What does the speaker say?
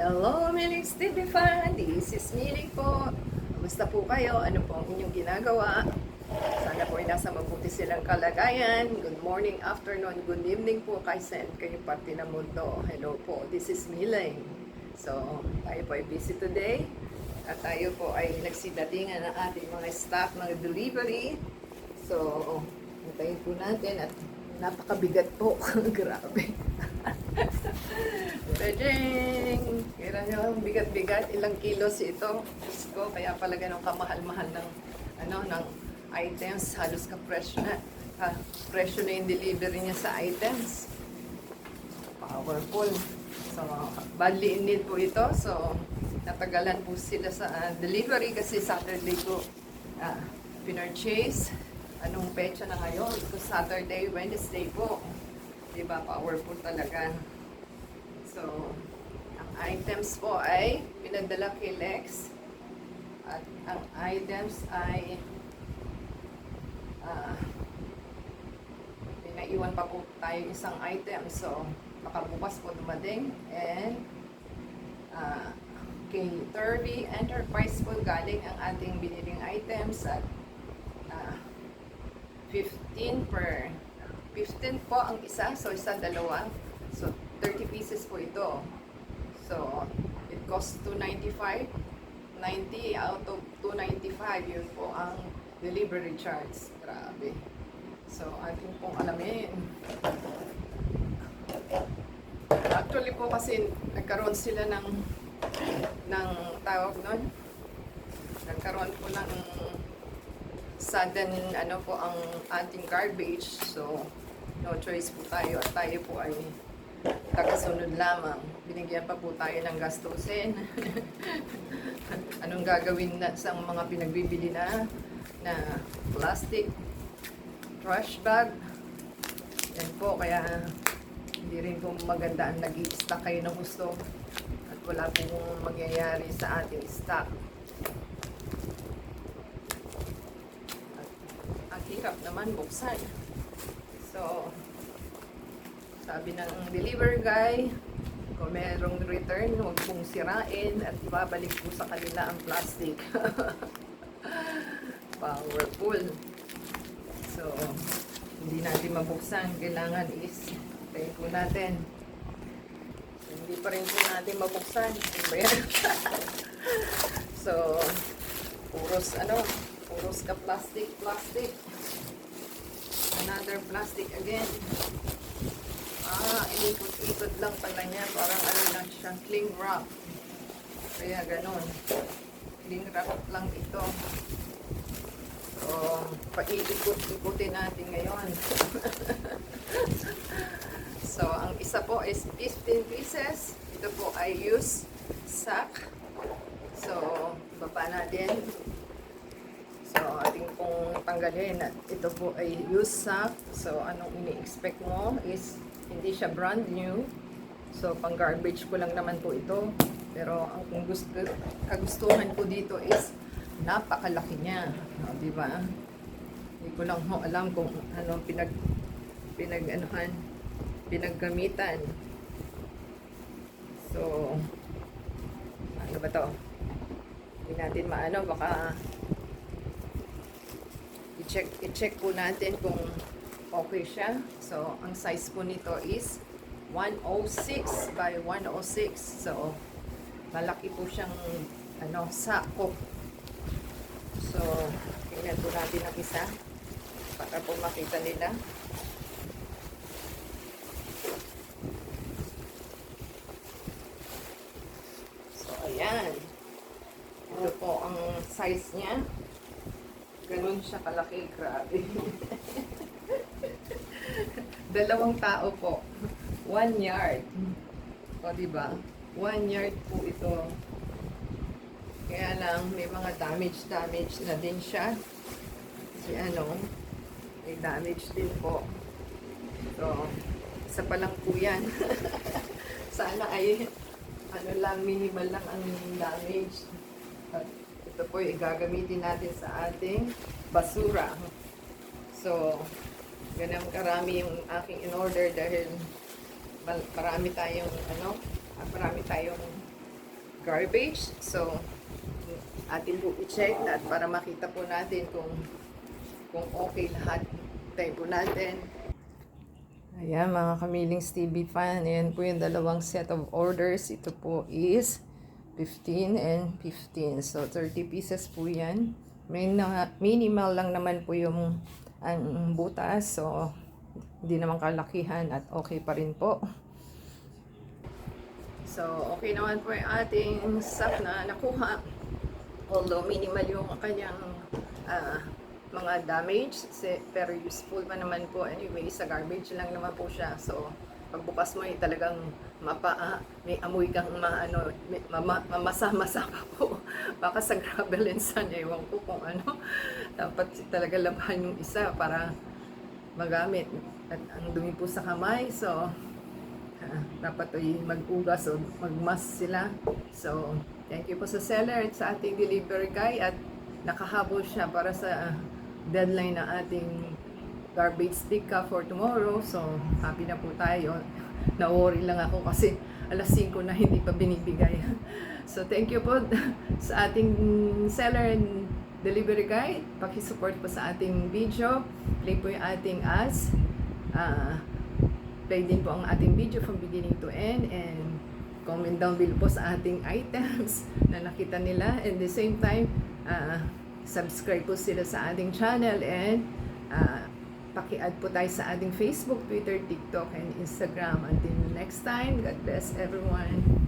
Hello, Milix TV fan! This is Miling po. Kamusta po kayo? Ano po ang inyong ginagawa? Sana po ay nasa mabuti silang kalagayan. Good morning, afternoon, good evening po kay saan kayong parte ng mundo. Hello po, this is Miling. So, tayo po ay busy today. At tayo po ay nagsidatingan ng ating mga staff ng delivery. So, hintayin po natin at napakabigat po. Grabe. Bejeng! Kira nyo, bigat-bigat. Ilang kilos ito. Diyos ko, kaya pala ganun kamahal-mahal ng, ng items. Halos ka-presyo na. Presyo na yung delivery niya sa items. Powerful. So, badly in need po ito. So, natagalan po sila sa delivery kasi Saturday ko pinurchase. Anong petsa na ngayon? Ito Saturday, Wednesday po. Diba? Powerful talaga. So, ang items po ay pinadala kay Lex. At ang items ay pinaiwan pa po tayo isang item. So, baka bukas po dumating. And kay Turby Enterprise po galing ang ating biniling items at 15 po ang isa, so isa dalawa. So 30 pieces po ito. So it costs 295. 90 out of 295 yun po ang delivery charge. Grabe. So ating pong alamin. Actually po kasi nagkaroon sila ng tawag nun. Nagkaroon po ng sudden po ang ating garbage. So no choice po tayo at tayo po ay tagasunod lamang. Binigyan pa po tayo ng gastusin. Anong gagawin na sa mga pinagbibili na plastic trash bag. Yan po, kaya hindi rin po maganda ang nag-i-stock kayo ng gusto at wala pong mangyayari sa ating stock. At ang hirap naman buksan. So, sabi ng delivery guy, kung merong return, huwag pong sirain at ibabalik po sa kanila ang plastic. Powerful. So, hindi natin mabuksan. Kailangan tayo po natin. So, hindi pa rin po natin mabuksan. So, puros ka plastic. Another plastic again. Iikot-ikot lang pala niya. Parang lang siya, cling wrap. Kaya ganon. Cling wrap lang ito. So, paikot-ikutin natin ngayon. So, ang isa po is 15 pieces. Ito po ay used sack. So, baba natin. So, ating pong tanggalin at ito po ay used sack. So, anong ini-expect mo is hindi siya brand new. So, pang garbage ko lang naman po ito. Pero, ang kagustuhan ko dito is napakalaki niya. O, diba? Hindi ko lang alam kung anong pinaggamitan. So, ano ba to? Hindi natin baka i-check po natin kung okay siya. So, ang size po nito is 106 by 106. So, malaki po siyang sako. So, tingnan po natin ang isa para po makita nila. So, ayan. Ito po ang size niya. Ganun siya kalaki. Grabe. Dalawang tao po. 1 yard. O, diba? 1 yard po ito. Kaya lang, may mga damage na din siya. Kasi may damage din po. So, isa pa lang po yan. Sana ay, minimal lang ang damage. At ito po ay gagamitin natin sa ating basura. So, ganun karami yung aking in-order dahil marami tayong garbage. So, atin po i-check at para makita po natin kung okay lahat. Tayo po natin. Ayan mga kamilings TV fan, ayan po yung dalawang set of orders. Ito po is 15 and 15. So 30 pieces po yan. Minimal lang naman po yung ang butas. So hindi naman kalakihan at okay pa rin po. So okay naman po yung ating stock na nakuha. Although minimal yung kanyang mga damage, pero useful pa naman po anyway, sa garbage lang naman po siya. So pagbukas mo ay talagang may amoy kang mamasa-masa pa po. Baka sa gravel and sand, ewan ko kung ano. Dapat talaga labahan yung isa para magamit. At ang dumi po sa kamay, so dapat ay mag-ugas o magmas sila. So thank you po sa seller at sa ating delivery guy, at nakahabol siya para sa deadline ng ating garbage stick for tomorrow. So happy na po tayo. Na-worry lang ako kasi alas 5 na hindi pa binibigay. So thank you po sa ating seller and delivery guy. Paki-support po sa ating video. Play po yung ating ads. Play din po ang ating video from beginning to end, and comment down below po sa ating items na nakita nila. And the same time, subscribe po sila sa ating channel, and paki-add po tayo sa ating Facebook, Twitter, TikTok, and Instagram. Until next time, God bless everyone.